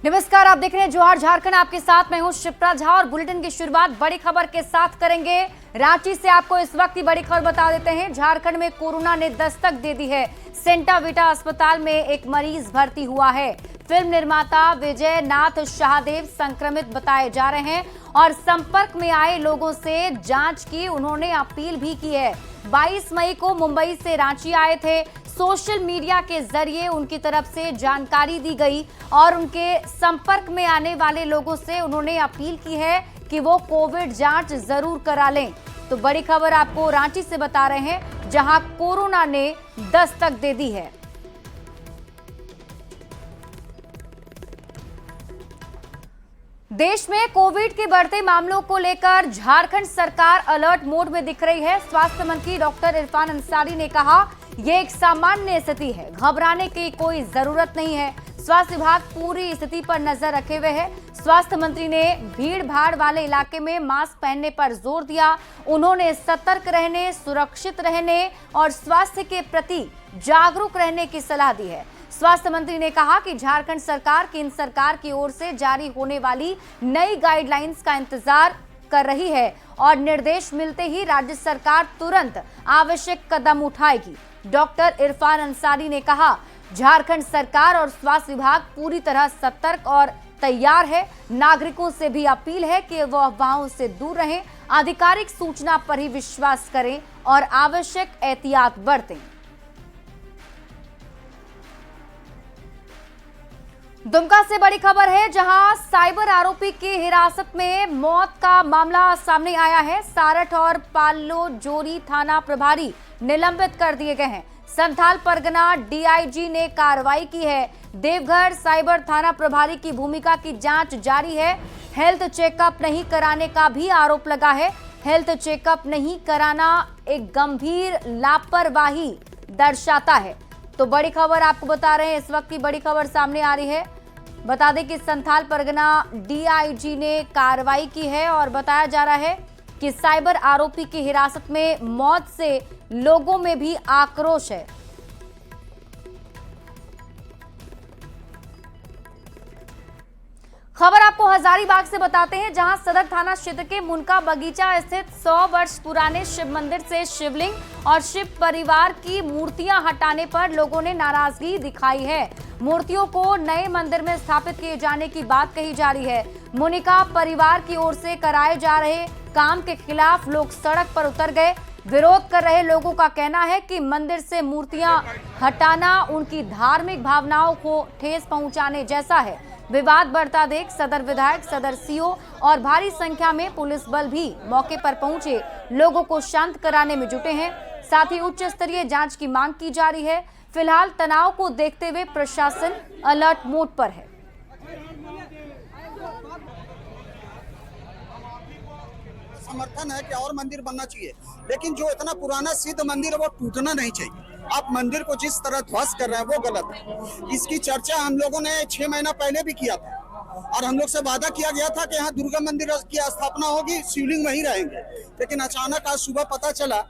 नमस्कार, आप देख रहे हैं जोहार झारखंड। आपके साथ मैं हूं शिप्रा झा और बुलेटिन की शुरुआत बड़ी खबर के साथ करेंगे। रांची से आपको इस वक्त की बड़ी खबर बता देते हैं। झारखंड में कोरोना ने दस्तक दे दी है। सेंटा विटा अस्पताल में एक मरीज भर्ती हुआ है। फिल्म निर्माता विजय नाथ शाहदेव संक्रमित बताए जा रहे हैं और संपर्क में आए लोगों से जांच की उन्होंने अपील भी की है। 22 मई को मुंबई से रांची आए थे। सोशल मीडिया के जरिए उनकी तरफ से जानकारी दी गई और उनके संपर्क में आने वाले लोगों से उन्होंने अपील की है कि वो कोविड जांच जरूर करा लें। तो बड़ी खबर आपको रांची से बता रहे हैं, जहां कोरोना ने दस्तक दे दी है। देश में कोविड के बढ़ते मामलों को लेकर झारखंड सरकार अलर्ट मोड में दिख रही है। स्वास्थ्य मंत्री डॉक्टर इरफान अंसारी ने कहा, ये एक सामान्य स्थिति है, घबराने की कोई जरूरत नहीं है। स्वास्थ्य विभाग पूरी स्थिति पर नजर रखे हुए है। स्वास्थ्य मंत्री ने भीड़ भाड़ वाले इलाके में मास्क पहनने पर जोर दिया। उन्होंने सतर्क रहने, सुरक्षित रहने और स्वास्थ्य के प्रति जागरूक रहने की सलाह दी है। स्वास्थ्य मंत्री ने कहा कि झारखंड सरकार केंद्र सरकार की ओर से जारी होने वाली नई गाइडलाइंस का इंतजार कर रही है और निर्देश मिलते ही राज्य सरकार तुरंत आवश्यक कदम उठाएगी। डॉक्टर इरफान अंसारी ने कहा, झारखंड सरकार और स्वास्थ्य विभाग पूरी तरह सतर्क और तैयार है। नागरिकों से भी अपील है कि वो अफवाहों से दूर रहें, आधिकारिक सूचना पर ही विश्वास करें और आवश्यक एहतियात बरतें। दुमका से बड़ी खबर है, जहां साइबर आरोपी की हिरासत में मौत का मामला सामने आया है। सारठ और पालो जोरी थाना प्रभारी निलंबित कर दिए गए हैं। संथाल परगना डीआईजी ने कार्रवाई की है। देवघर साइबर थाना प्रभारी की भूमिका की जांच जारी है। हेल्थ चेकअप नहीं कराने का भी आरोप लगा है। हेल्थ चेकअप नहीं कराना एक गंभीर लापरवाही दर्शाता है। तो बड़ी खबर आपको बता रहे हैं, इस वक्त की बड़ी खबर सामने आ रही है। बता दें कि संथाल परगना डीआईजी ने कार्रवाई की है और बताया जा रहा है कि साइबर आरोपी की हिरासत में मौत से लोगों में भी आक्रोश है। खबर आपको हजारीबाग से बताते हैं, जहां सदर थाना क्षेत्र के मुनका बगीचा स्थित 100 वर्ष पुराने शिव मंदिर से शिवलिंग और शिव परिवार की मूर्तियां हटाने पर लोगों ने नाराजगी दिखाई है। मूर्तियों को नए मंदिर में स्थापित किए जाने की बात कही जा रही है। मुनिका परिवार की ओर से कराए जा रहे काम के खिलाफ लोग सड़क पर उतर गए। विरोध कर रहे लोगों का कहना है कि मंदिर से मूर्तियां हटाना उनकी धार्मिक भावनाओं को ठेस पहुंचाने जैसा है। विवाद बढ़ता देख सदर विधायक, सदर सीओ और भारी संख्या में पुलिस बल भी मौके पर पहुंचे लोगों को शांत कराने में जुटे हैं। साथ ही उच्च स्तरीय जांच की मांग की जा रही है। फिलहाल तनाव को देखते हुए प्रशासन अलर्ट मोड पर है। समर्थन है कि और मंदिर बनना चाहिए, लेकिन जो इतना पुराना सिद्ध मंदिर है वो टूटना नहीं चाहिए। आप मंदिर को जिस तरह ध्वस्त कर रहे हैं वो गलत है। इसकी चर्चा हम लोगों ने 6 महीना पहले भी किया था और हम लोग से वादा किया गया था कि यहाँ दुर्गा मंदिर की स्थापना होगी, शिवलिंग वहीं रहेंगे। लेकिन अचानक आज सुबह पता चला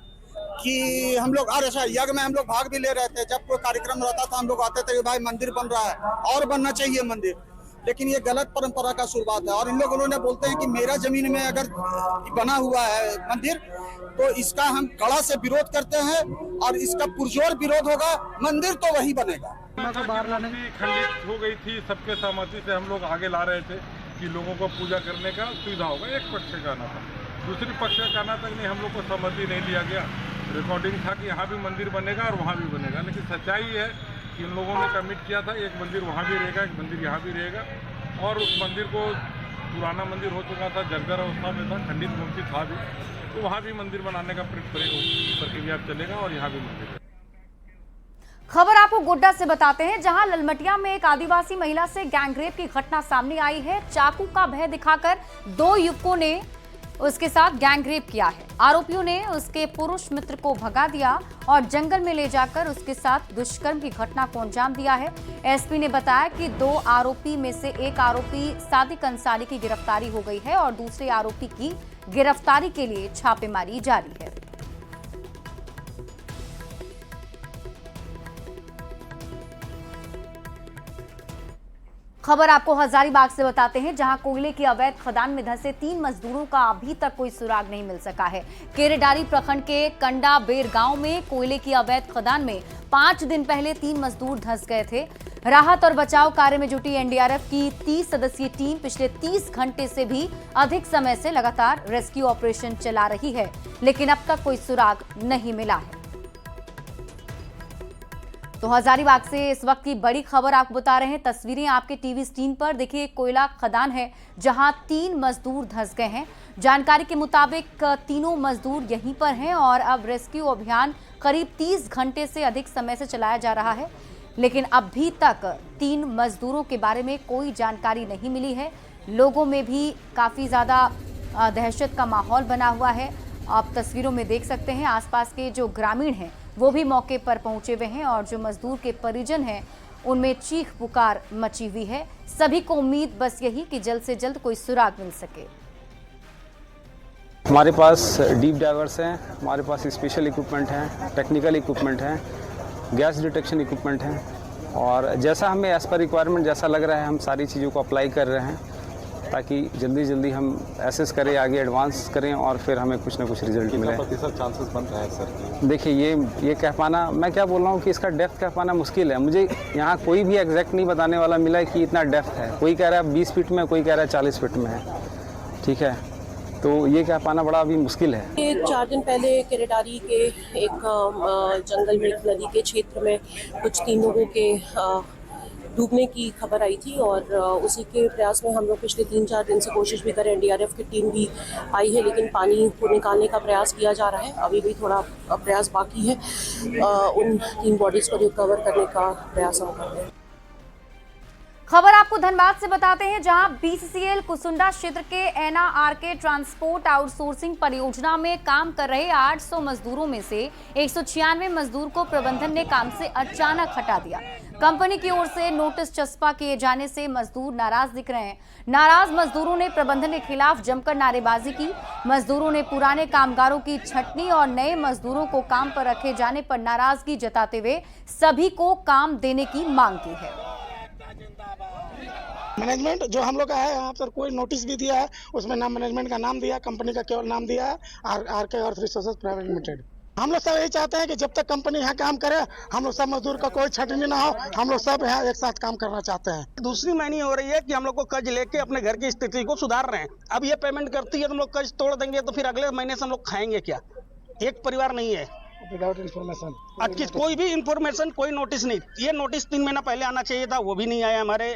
कि हम लोग यज्ञ में हम लोग भाग भी ले रहे थे। जब कोई कार्यक्रम रहता था हम लोग आते थे कि भाई मंदिर बन रहा है और बनना चाहिए मंदिर, लेकिन ये गलत परंपरा का शुरुआत है। और इन लोगों ने बोलते हैं कि मेरा जमीन में अगर बना हुआ है मंदिर तो इसका हम कड़ा से विरोध करते हैं और इसका पुरजोर विरोध होगा। मंदिर तो वही बनेगा। खंडित हो गई थी, सबके सहमति से हम लोग आगे ला रहे थे कि लोगों को पूजा करने का सुविधा होगा। एक पक्ष का कहना था, दूसरी पक्ष का कहना था कि नहीं, हम लोग को सहमति नहीं लिया गया। रिकॉर्डिंग था कि यहाँ भी मंदिर बनेगा और वहाँ भी बनेगा, लेकिन सच्चाई है कि इन लोगों ने कमिट किया था एक मंदिर वहाँ भी रहेगा, एक मंदिर यहाँ भी रहेगा। और उस मंदिर को पुराना मंदिर हो चुका था, जर्जर अवस्था में था, खंडित मूर्ति था भी, तो वहाँ भी मंदिर बनाने का प्रक्रिया चलेगा और यहाँ भी मंदिर। खबर आपको गोड्डा से बताते हैं, जहां ललमटिया में एक आदिवासी महिला से गैंगरेप की घटना सामने आई है। चाकू का भय दिखाकर 2 युवकों ने उसके साथ गैंगरेप किया है। आरोपियों ने उसके पुरुष मित्र को भगा दिया और जंगल में ले जाकर उसके साथ दुष्कर्म की घटना को अंजाम दिया है। एसपी ने बताया कि 2 आरोपी में से एक आरोपी सादिक अंसारी की गिरफ्तारी हो गई है और दूसरे आरोपी की गिरफ्तारी के लिए छापेमारी जारी है। खबर आपको हजारीबाग से बताते हैं, जहां कोयले की अवैध खदान में धंसे 3 मजदूरों का अभी तक कोई सुराग नहीं मिल सका है। केरेडारी प्रखंड के कंडा बेर गांव में कोयले की अवैध खदान में 5 दिन पहले 3 मजदूर धंस गए थे। राहत और बचाव कार्य में जुटी एनडीआरएफ की 30 सदस्यीय टीम पिछले 30 घंटे से भी अधिक समय से लगातार रेस्क्यू ऑपरेशन चला रही है, लेकिन अब तक कोई सुराग नहीं मिला है। तो हजारीबाग से इस वक्त की बड़ी खबर आपको बता रहे हैं। तस्वीरें आपके टीवी स्क्रीन पर देखिए, कोयला खदान है जहां 3 मजदूर धंस गए हैं। जानकारी के मुताबिक तीनों मजदूर यहीं पर हैं और अब रेस्क्यू अभियान करीब 30 घंटे से अधिक समय से चलाया जा रहा है, लेकिन अभी तक 3 मजदूरों के बारे में कोई जानकारी नहीं मिली है। लोगों में भी काफी ज्यादा दहशत का माहौल बना हुआ है। आप तस्वीरों में देख सकते हैं, आसपास के जो ग्रामीण हैं वो भी मौके पर पहुंचे हुए हैं और जो मजदूर के परिजन हैं उनमें चीख पुकार मची हुई है। सभी को उम्मीद बस यही कि जल्द से जल्द कोई सुराग मिल सके। हमारे पास डीप डाइवर्स हैं, हमारे पास स्पेशल इक्विपमेंट हैं, टेक्निकल इक्विपमेंट हैं, गैस डिटेक्शन इक्विपमेंट हैं और जैसा हमें एज पर रिक्वायरमेंट जैसा लग रहा है हम सारी चीज़ों को अप्लाई कर रहे हैं ताकि जल्दी हम एसेस करें, आगे एडवांस करें और फिर हमें कुछ ना कुछ रिजल्ट मिले। प्रतिशत चांसेस बन रहा है सर? देखिए ये कह पाना, मैं क्या बोल रहा हूँ कि इसका डेप्थ कह पाना मुश्किल है। मुझे यहाँ कोई भी एग्जैक्ट नहीं बताने वाला मिला है कि इतना डेप्थ है। कोई कह रहा है 20 फीट में, कोई कह रहा है 40 फीट में है। ठीक है, तो ये कह पाना बड़ा अभी मुश्किल है। 4 दिन पहले केरेडारी के एक जंगल में एक नदी के क्षेत्र में कुछ 3 लोगों के डूबने की खबर आई थी और उसी के प्रयास में हम लोग पिछले 3-4 दिन से कोशिश भी करें। एनडीआरएफ की टीम भी आई है, लेकिन पानी को निकालने का प्रयास किया जा रहा है। अभी भी थोड़ा प्रयास बाकी है। उन 3 बॉडीज को रिकवर करने का प्रयास हम कर रहे हैं। खबर आपको धनबाद से बताते हैं, जहां बीसीसीएल कुसुंडा क्षेत्र के एनआरके ट्रांसपोर्ट आउटसोर्सिंग परियोजना में काम कर रहे 800 मजदूरों में से 196 मजदूर को प्रबंधन ने काम से अचानक हटा दिया। कंपनी की ओर से नोटिस चस्पा किए जाने से मजदूर नाराज दिख रहे हैं। नाराज मजदूरों ने प्रबंधन के खिलाफ जमकर नारेबाजी की। मजदूरों ने पुराने कामगारों की छंटनी और नए मजदूरों को काम पर रखे जाने पर नाराजगी जताते हुए सभी को काम देने की मांग की है। मैनेजमेंट जो हम लोग का है यहाँ पर कोई नोटिस भी दिया है, उसमें नाम मैनेजमेंट का नाम दिया, कंपनी का केवल नाम दिया है आरके अर्थ रिसोर्सेज प्राइवेट लिमिटेड। हम लोग सब यही चाहते हैं कि जब तक कंपनी यहाँ काम करे हम लोग सब मजदूर का कोई छटनी ना हो, हम लोग सब यहाँ एक साथ काम करना चाहते हैं। दूसरी मायने हो रही है कि हम लोग को कर्ज लेके अपने घर की स्थिति को सुधार रहे हैं। अब ये पेमेंट करती है तो हम लोग कर्ज तोड़ देंगे तो फिर अगले महीने से हम लोग खाएंगे क्या? एक परिवार नहीं है। विदाउट इन्फॉर्मेशन कोई भी इंफॉर्मेशन, कोई नोटिस नहीं। ये नोटिस 3 महीना पहले आना चाहिए था, वो भी नहीं आया। हमारे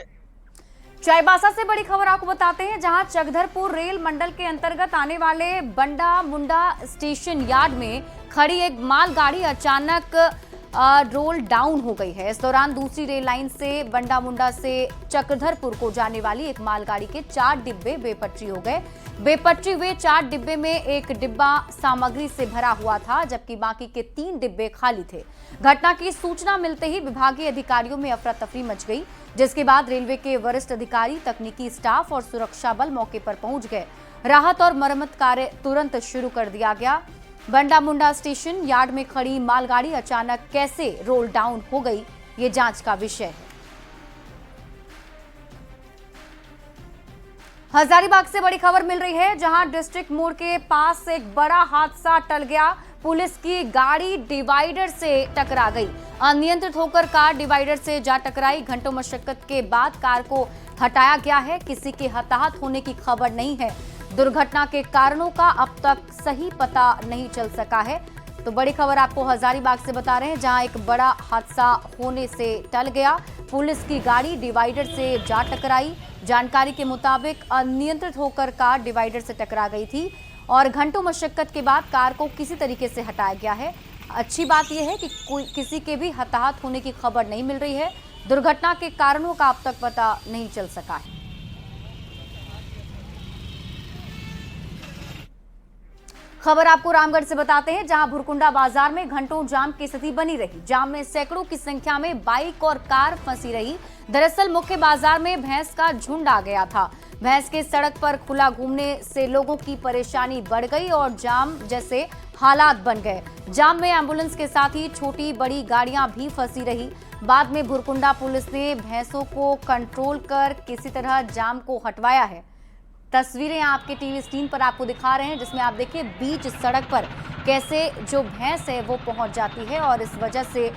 चाईबासा से बड़ी खबर आपको बताते हैं, जहां चकधरपुर रेल मंडल के अंतर्गत आने वाले बंडा मुंडा स्टेशन यार्ड में खड़ी एक मालगाड़ी अचानक रोल डाउन हो गई है। इस दौरान दूसरी रेल लाइन से बंडा मुंडा से चक्रधरपुर को जाने वाली एक मालगाड़ी के 4 डिब्बे बेपटरी हो गए। बेपटरी हुए 4 डिब्बे में एक डिब्बा सामग्री से भरा हुआ था, जबकि बाकी के 3 डिब्बे खाली थे। घटना की सूचना मिलते ही विभागीय अधिकारियों में अफरा तफरी मच गई, जिसके बाद रेलवे के वरिष्ठ अधिकारी, तकनीकी स्टाफ और सुरक्षा बल मौके पर पहुंच गए। राहत और मरम्मत कार्य तुरंत शुरू कर दिया गया। बंडा मुंडा स्टेशन यार्ड में खड़ी मालगाड़ी अचानक कैसे रोल डाउन हो गई, ये जांच का विषय है। हजारीबाग से बड़ी खबर मिल रही है, जहां डिस्ट्रिक्ट मोड़ के पास एक बड़ा हादसा टल गया। पुलिस की गाड़ी डिवाइडर से टकरा गई। अनियंत्रित होकर कार डिवाइडर से जा टकराई। घंटों मशक्कत के बाद कार को हटाया गया है। किसी के हताहत होने की खबर नहीं है। दुर्घटना के कारणों का अब तक सही पता नहीं चल सका है। तो बड़ी खबर आपको हजारीबाग से बता रहे हैं, जहां एक बड़ा हादसा होने से टल गया। पुलिस की गाड़ी डिवाइडर से जा टकराई। जानकारी के मुताबिक अनियंत्रित होकर कार डिवाइडर से टकरा गई थी और घंटों मशक्कत के बाद कार को किसी तरीके से हटाया गया है। अच्छी बात यह है कि किसी के भी हताहत होने की खबर नहीं मिल रही है। दुर्घटना के कारणों का अब तक पता नहीं चल सका है। खबर आपको रामगढ़ से बताते हैं, जहां भुरकुंडा बाजार में घंटों जाम की स्थिति बनी रही। जाम में सैकड़ों की संख्या में बाइक और कार फंसी रही। दरअसल मुख्य बाजार में भैंस का झुंड आ गया था। भैंस के सड़क पर खुला घूमने से लोगों की परेशानी बढ़ गई और जाम जैसे हालात बन गए। जाम में एम्बुलेंस के साथ ही छोटी बड़ी गाड़ियां भी फंसी रही। बाद में भुरकुंडा पुलिस ने भैंसों को कंट्रोल कर किसी तरह जाम को हटवाया है। तस्वीरें आपके टीवी स्क्रीन पर आपको दिखा रहे हैं, जिसमें आप देखिए बीच सड़क पर कैसे जो भैंस है वो पहुंच जाती है और इस वजह से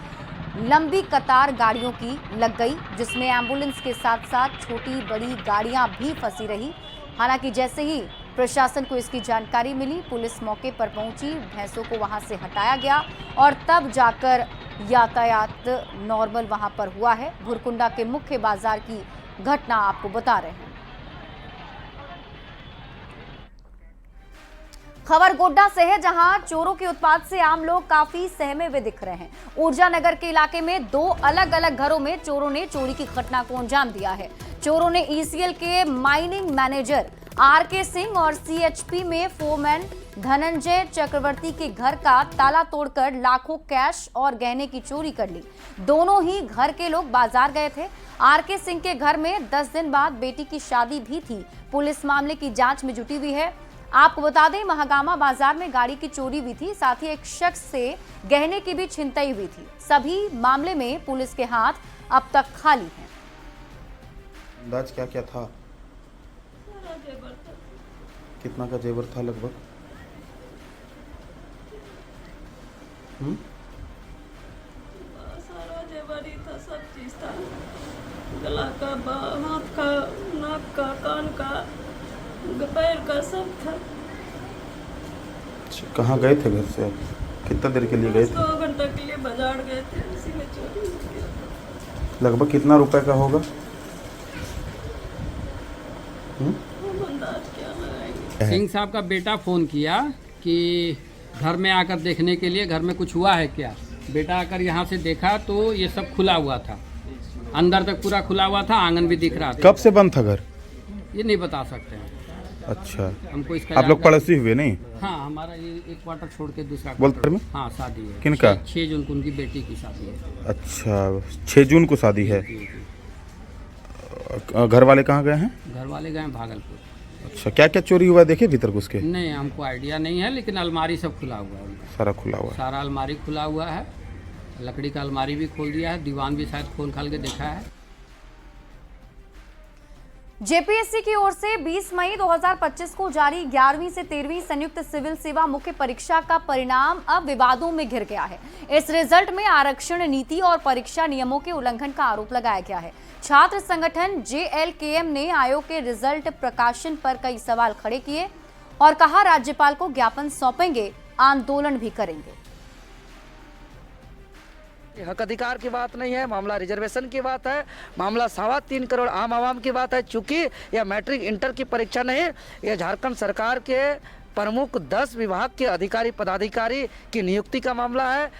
लंबी कतार गाड़ियों की लग गई, जिसमें एम्बुलेंस के साथ साथ छोटी बड़ी गाड़ियां भी फंसी रही। हालांकि जैसे ही प्रशासन को इसकी जानकारी मिली, पुलिस मौके पर पहुंची, भैंसों को वहां से हटाया गया और तब जाकर यातायात नॉर्मल वहां पर हुआ है। भुरकुंडा के मुख्य बाजार की घटना आपको बता रहे हैं। खबर गोड्डा से है, जहां चोरों के उत्पात से आम लोग काफी सहमे हुए दिख रहे हैं। ऊर्जा नगर के इलाके में 2 अलग अलग घरों में चोरों ने चोरी की घटना को अंजाम दिया है। चोरों ने ईसीएल के माइनिंग मैनेजर आरके सिंह और सीएचपी में फोरमैन धनंजय चक्रवर्ती के घर का ताला तोड़कर लाखों कैश और गहने की चोरी कर ली। दोनों ही घर के लोग बाजार गए थे। आरके सिंह के घर में 10 दिन बाद बेटी की शादी भी थी। पुलिस मामले की जांच में जुटी हुई है। आपको बता दें, महागामा बाजार में गाड़ी की चोरी हुई थी, साथ ही एक शख्स से गहने की भी छिनतई हुई थी। सभी मामले में पुलिस के हाथ अब तक खाली हैं। अंदाज क्या क्या था? कितना का जेवर था लगभग? सारा जेवर ही था, सब चीज था। गला का, हाथ का, नाक का, कान का, पैर का, सब था। कहाँ गए थे घर से? कितना देर के लिए गए थे? 2 घंटे के लिए बाजार गए थे, उसी में चोरी हो गया। लगभग कितना रुपए का होगा? अंदाज क्या लगाएंगे। सिंह साहब का बेटा फ़ोन किया कि घर में आकर देखने के लिए, घर में कुछ हुआ है क्या। बेटा आकर यहाँ से देखा तो ये सब खुला हुआ था, अंदर तक पूरा खुला हुआ था, आंगन भी दिख रहा था। कब से बंद था घर? ये नहीं बता सकते हैं। अच्छा, हमको इसका आप लोग पड़ोसी हुए नहीं? हाँ, हमारा ये एक क्वार्टर छोड़ के दूसरा बोलते में? हाँ, शादी है। किनका? 6 जून को उनकी बेटी की शादी है। अच्छा, 6 जून को शादी है। घर वाले कहाँ गए हैं? घर वाले गए भागलपुर। अच्छा, क्या क्या चोरी हुआ देखे भीतर घुस के? नहीं, हमको आइडिया नहीं है, लेकिन अलमारी सब खुला हुआ है उनका। सारा खुला हुआ है? सारा अलमारी खुला हुआ है, लकड़ी का अलमारी भी खोल दिया है, दीवान भी शायद खोल खाल के देखा है। जेपीएससी की ओर से 20 मई 2025 को जारी 11वीं से 13वीं संयुक्त सिविल सेवा मुख्य परीक्षा का परिणाम अब विवादों में घिर गया है। इस रिजल्ट में आरक्षण नीति और परीक्षा नियमों के उल्लंघन का आरोप लगाया गया है। छात्र संगठन JLKM ने आयोग के रिजल्ट प्रकाशन पर कई सवाल खड़े किए और कहा राज्यपाल को ज्ञापन सौंपेंगे, आंदोलन भी करेंगे। हक अधिकार की बात नहीं है, मामला रिजर्वेशन की बात है, मामला 3.25 करोड़ आम आवाम की बात है। चूंकि यह मैट्रिक इंटर की परीक्षा नहीं, यह झारखंड सरकार के प्रमुख 10 विभाग के अधिकारी पदाधिकारी की नियुक्ति का मामला है।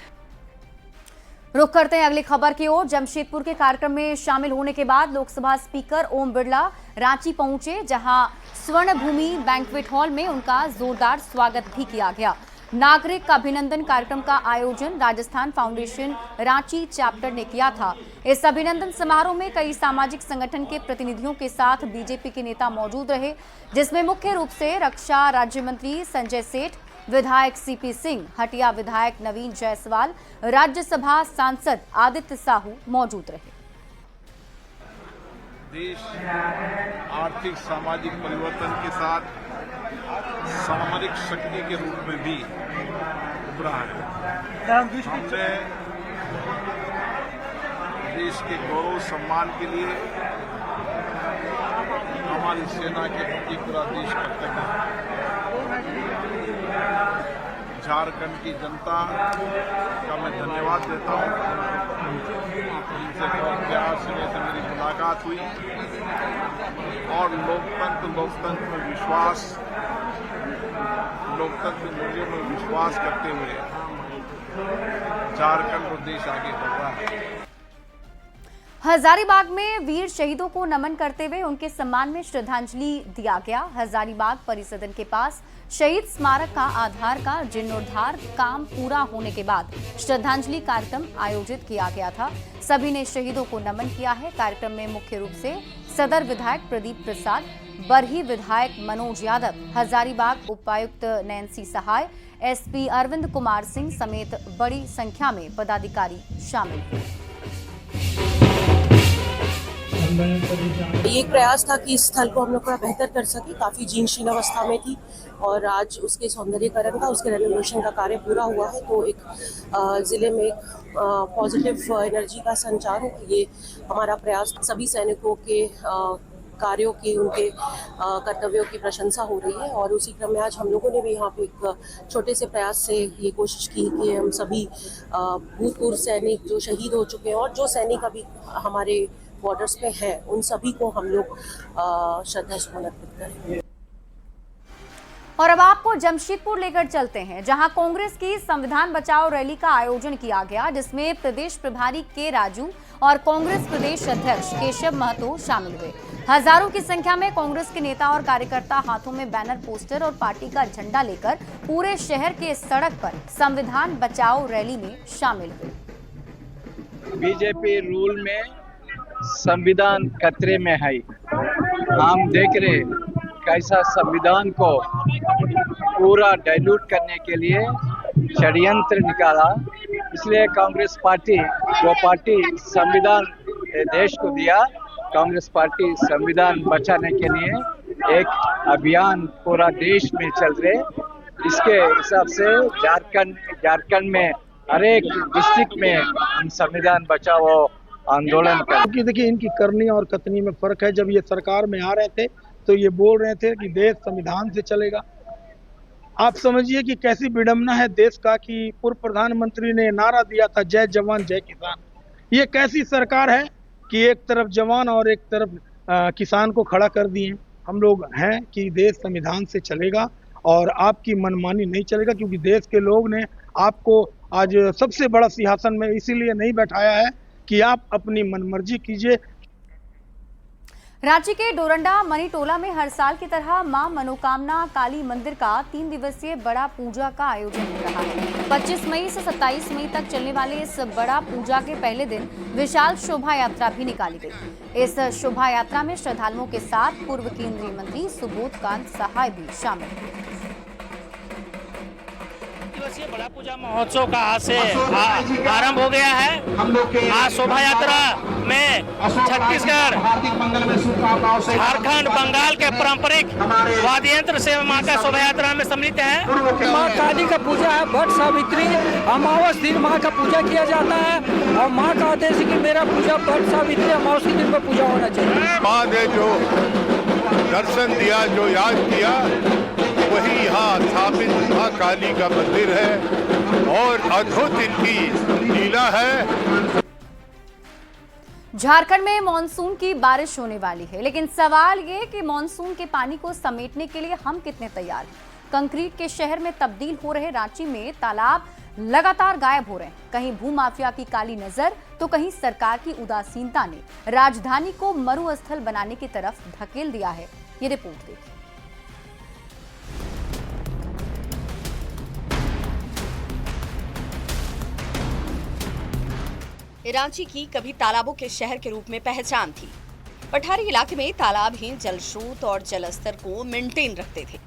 रुक करते हैं अगली खबर की ओर। जमशेदपुर के कार्यक्रम में शामिल होने के बाद लोकसभा स्पीकर ओम बिरला रांची पहुंचे, जहां स्वर्ण भूमि बैंक्वेट हॉल में उनका जोरदार स्वागत भी किया गया। नागरिक अभिनंदन कार्यक्रम का आयोजन राजस्थान फाउंडेशन रांची चैप्टर ने किया था। इस अभिनंदन समारोह में कई सामाजिक संगठन के प्रतिनिधियों के साथ बीजेपी के नेता मौजूद रहे, जिसमें मुख्य रूप से रक्षा राज्य मंत्री संजय सेठ, विधायक CP सिंह, हटिया विधायक नवीन जायसवाल, राज्यसभा सांसद आदित्य साहू मौजूद रहे। देश आर्थिक सामाजिक परिवर्तन के साथ सामरिक शक्ति के रूप में भी उभरा है। हमने देश के गौरव सम्मान के लिए हमारी सेना के प्रति पूरा देश कृतज्ञ है। झारखंड की जनता का मैं धन्यवाद देता हूँ, जिनसे बहुत प्यार से मेरी मुलाकात हुई और लोकतंत्र में विश्वास, लोकतंत्र मूल्यों में विश्वास करते हुए झारखंड और देश आगे बढ़ रहा है। हजारीबाग में वीर शहीदों को नमन करते हुए उनके सम्मान में श्रद्धांजलि दिया गया। हजारीबाग परिसदन के पास शहीद स्मारक का आधार का जीर्णोद्धार काम पूरा होने के बाद श्रद्धांजलि कार्यक्रम आयोजित किया गया था। सभी ने शहीदों को नमन किया है। कार्यक्रम में मुख्य रूप से सदर विधायक प्रदीप प्रसाद, बरही विधायक मनोज यादव, हजारीबाग उपायुक्त नैन्सी सहाय, एसपी अरविंद कुमार सिंह समेत बड़ी संख्या में पदाधिकारी शामिल हुए। ये एक प्रयास था कि इस स्थल को हम लोग थोड़ा बेहतर कर सके। काफ़ी जीर्ण अवस्था में थी और आज उसके सौंदर्यीकरण का, उसके रेनोवेशन का कार्य पूरा हुआ है। तो एक ज़िले में एक पॉजिटिव एनर्जी का संचार हो, ये हमारा प्रयास। सभी सैनिकों के कार्यों की, उनके कर्तव्यों की प्रशंसा हो रही है और उसी क्रम में आज हम लोगों ने भी यहाँ पे एक छोटे से प्रयास से ये कोशिश की कि हम सभी भूतपूर्व सैनिक जो शहीद हो चुके हैं और जो सैनिक अभी हमारे बॉर्डर्स पे हैं, उन सभी को हम लोग श्रद्धा सुमन अर्पित करें। और अब आपको जमशेदपुर लेकर चलते हैं, जहां कांग्रेस की संविधान बचाओ रैली का आयोजन किया गया, जिसमें प्रदेश प्रभारी के राजू और कांग्रेस प्रदेश अध्यक्ष केशव महतो शामिल हुए। हजारों की संख्या में कांग्रेस के नेता और कार्यकर्ता हाथों में बैनर, पोस्टर और पार्टी का झंडा लेकर पूरे शहर के सड़क पर संविधान बचाओ रैली में शामिल हुए। बीजेपी रूल में संविधान खतरे में है। हम देख रहे कैसा संविधान को पूरा डाइल्यूट करने के लिए षड्यंत्र निकाला। इसलिए कांग्रेस पार्टी, जो पार्टी संविधान देश को दिया, कांग्रेस पार्टी संविधान बचाने के लिए एक अभियान पूरा देश में चल रहे। इसके हिसाब से झारखंड में हर एक डिस्ट्रिक्ट में हम संविधान बचाओ आंदोलन कर। क्योंकि देखिए, इनकी करनी और कथनी में फर्क है। जब ये सरकार में आ रहे थे तो ये बोल रहे थे कि देश संविधान से चलेगा। आप समझिए कि कैसी विडंबना है देश का कि पूर्व प्रधानमंत्री ने नारा दिया था, जय जवान जय किसान। ये कैसी सरकार है कि एक तरफ जवान और एक तरफ किसान को खड़ा कर दिए। हम लोग हैं कि देश संविधान से चलेगा और आपकी मनमानी नहीं चलेगा, क्योंकि देश के लोग ने आपको आज सबसे बड़ा सिंहासन में इसीलिए नहीं बैठाया है कि आप अपनी मनमर्जी कीजिए। रांची के डोरंडा मनीटोला में हर साल की तरह मां मनोकामना काली मंदिर का 3 दिवसीय बड़ा पूजा का आयोजन हो रहा है। 25 मई से 27 मई तक चलने वाले इस बड़ा पूजा के पहले दिन विशाल शोभा यात्रा भी निकाली गई। इस शोभा यात्रा में श्रद्धालुओं के साथ पूर्व केंद्रीय मंत्री सुबोधकांत सहाय भी शामिल हुए। दिवसीय बड़ा पूजा महोत्सव का आज से आरंभ हो गया है। आज शोभा यात्रा में छत्तीसगढ़, झारखंड, बंगाल के पारंपरिक वाद्य यंत्र से मां का शोभा यात्रा में सम्मिलित है। माँ काली का पूजा है। वट सावित्री अमावस दिन माँ का पूजा किया जाता है और माँ का आदेश है कि मेरा पूजा वट सावित्री अमावस के दिन पर पूजा होना चाहिए। माँ ने जो दर्शन दिया, जो याद किया, वही यहाँ स्थापित मां काली का मंदिर है और अद्भुत इनकी लीला है। झारखंड में मानसून की बारिश होने वाली है, लेकिन सवाल ये कि मानसून के पानी को समेटने के लिए हम कितने तैयार हैं। कंक्रीट के शहर में तब्दील हो रहे रांची में तालाब लगातार गायब हो रहे हैं। कहीं भूमाफिया की काली नजर तो कहीं सरकार की उदासीनता ने राजधानी को मरुस्थल बनाने की तरफ धकेल दिया है। ये रिपोर्ट देखिए। रांची की कभी तालाबों के शहर के रूप में पहचान थी। पठारी इलाके में तालाबहीन जल स्रोत और जल स्तर को मेंटेन रखते थे,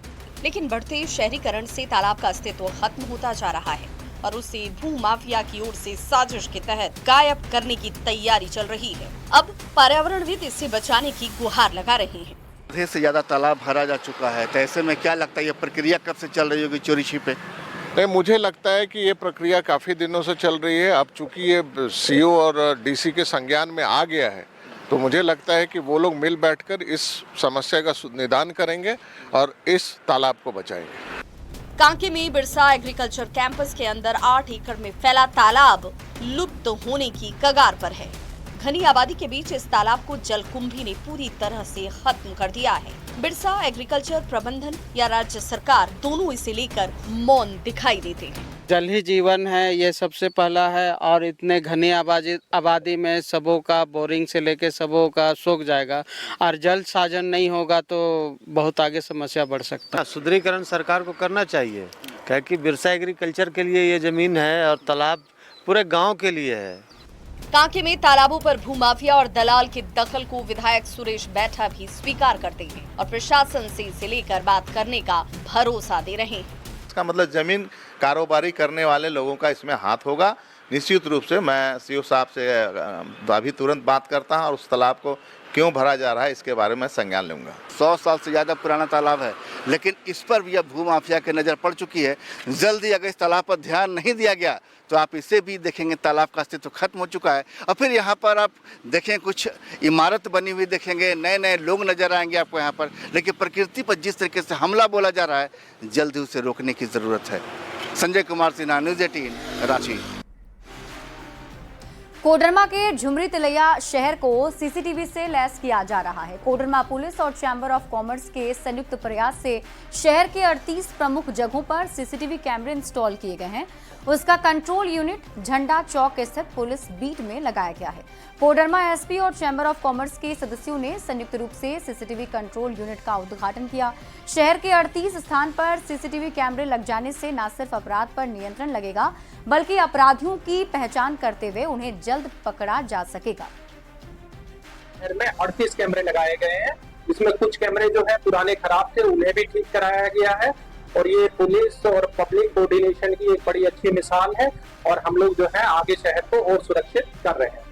लेकिन बढ़ते शहरीकरण से तालाब का अस्तित्व खत्म होता जा रहा है और उसे भूमाफिया की ओर से साजिश के तहत गायब करने की तैयारी चल रही है। अब पर्यावरणविद इसे बचाने की गुहार लगा रहे हैं। आधे से ज्यादा तालाब भरा जा चुका है, तो ऐसे में क्या लगता है ये प्रक्रिया कब से चल रही होगी चोरी छिपे? नहीं, मुझे लगता है कि ये प्रक्रिया काफ़ी दिनों से चल रही है। अब चूंकि ये सीओ और डीसी के संज्ञान में आ गया है, तो मुझे लगता है कि वो लोग मिल बैठकर इस समस्या का निदान करेंगे और इस तालाब को बचाएंगे। कांके में बिरसा एग्रीकल्चर कैंपस के अंदर 8 एकड़ में फैला तालाब लुप्त होने की कगार पर है। घनी आबादी के बीच इस तालाब को जलकुंभी ने पूरी तरह से खत्म कर दिया है। बिरसा एग्रीकल्चर प्रबंधन या राज्य सरकार दोनों इसे लेकर मौन दिखाई देते हैं। जल ही जीवन है, ये सबसे पहला है। और इतने घनी आबादी में सबों का बोरिंग से लेके सबों का सूख जाएगा और जल साधन नहीं होगा तो बहुत आगे समस्या बढ़ सकता है। सुदृढ़ीकरण सरकार को करना चाहिए, क्योंकि बिरसा एग्रीकल्चर के लिए ये जमीन है और तालाब पूरे गांव के लिए है। कांके में तालाबों पर भूमाफिया और दलाल के दखल को विधायक सुरेश बैठा भी स्वीकार करते हैं और प्रशासन से इसे लेकर बात करने का भरोसा दे रहे हैं। इसका मतलब जमीन कारोबारी करने वाले लोगों का इसमें हाथ होगा। निश्चित रूप से मैं सीओ साहब से अभी तुरंत बात करता हूं और उस तालाब को क्यों भरा जा रहा है इसके बारे में संज्ञान लूंगा। 100 साल से ज़्यादा पुराना तालाब है, लेकिन इस पर भी अब भूमाफिया की नज़र पड़ चुकी है। जल्दी अगर इस तालाब पर ध्यान नहीं दिया गया तो आप इसे भी देखेंगे तालाब का अस्तित्व खत्म हो चुका है। और फिर यहाँ पर आप देखें कुछ इमारत बनी हुई देखेंगे, नए नए लोग नजर आएंगे आपको यहाँ पर, लेकिन प्रकृति पर जिस तरीके से हमला बोला जा रहा है जल्दी उसे रोकने की ज़रूरत है। संजय कुमार सिन्हा, न्यूज़ 18 रांची। कोडरमा के झुमरी तिलैया शहर को सीसीटीवी से लैस किया जा रहा है। कोडरमा पुलिस और चैम्बर ऑफ कॉमर्स के संयुक्त प्रयास से शहर के 38 प्रमुख जगहों पर सीसीटीवी कैमरे इंस्टॉल किए गए हैं। उसका कंट्रोल यूनिट झंडा चौक स्थित पुलिस बीट में लगाया गया है। कोडरमा एसपी और चैम्बर ऑफ कॉमर्स के सदस्यों ने संयुक्त रूप से सीसीटीवी कंट्रोल यूनिट का उद्घाटन किया। शहर के 38 स्थान पर सीसीटीवी कैमरे लग जाने से न सिर्फ अपराध पर नियंत्रण लगेगा, बल्कि अपराधियों की पहचान करते हुए उन्हें जल्द पकड़ा जा सकेगा। शहर में 38 कैमरे लगाए गए हैं, इसमें कुछ कैमरे जो है पुराने खराब थे उन्हें भी ठीक कराया गया है और ये पुलिस और पब्लिक कोऑर्डिनेशन की एक बड़ी अच्छी मिसाल है और हम लोग जो है आगे शहर को और सुरक्षित कर रहे हैं।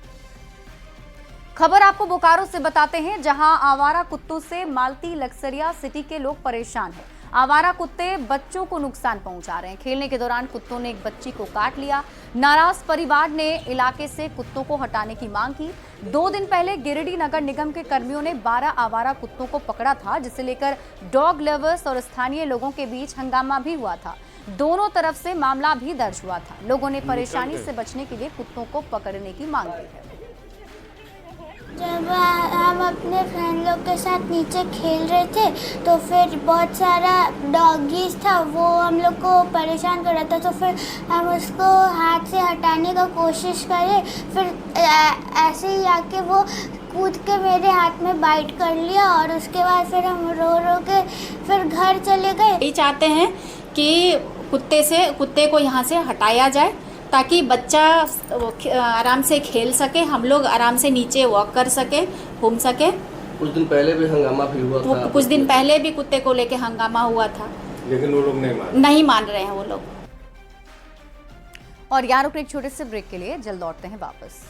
खबर आपको बोकारो से बताते हैं, जहां आवारा कुत्तों से मालती लक्सरिया सिटी के लोग परेशान हैं। आवारा कुत्ते बच्चों को नुकसान पहुंचा रहे हैं। खेलने के दौरान कुत्तों ने एक बच्ची को काट लिया। नाराज परिवार ने इलाके से कुत्तों को हटाने की मांग की। 2 दिन पहले गिरिडीह नगर निगम के कर्मियों ने 12 आवारा कुत्तों को पकड़ा था, जिसे लेकर डॉग लवर्स और स्थानीय लोगों के बीच हंगामा भी हुआ था। दोनों तरफ से मामला भी दर्ज हुआ था। लोगों ने परेशानी से बचने के लिए कुत्तों को पकड़ने की मांग की है। जब हम अपने फ्रेंड लोग के साथ नीचे खेल रहे थे तो फिर बहुत सारा डॉगीज था, वो हम लोग को परेशान कर रहा था, तो फिर हम उसको हाथ से हटाने का कोशिश करे। फिर ऐसे ही आके वो कूद के मेरे हाथ में बाइट कर लिया और उसके बाद फिर हम रो के फिर घर चले गए। यही चाहते हैं कि कुत्ते को यहाँ से हटाया जाए ताकि बच्चा आराम से खेल सके, हम लोग आराम से नीचे वॉक कर सके, घूम सके। कुछ दिन पहले भी हंगामा भी हुआ था। कुछ दिन पहले भी कुत्ते को लेके हंगामा हुआ था, लेकिन वो लोग नहीं मान रहे हैं वो लोग। और यहाँ रुक एक छोटे से ब्रेक के लिए, जल्द लौटते हैं वापस।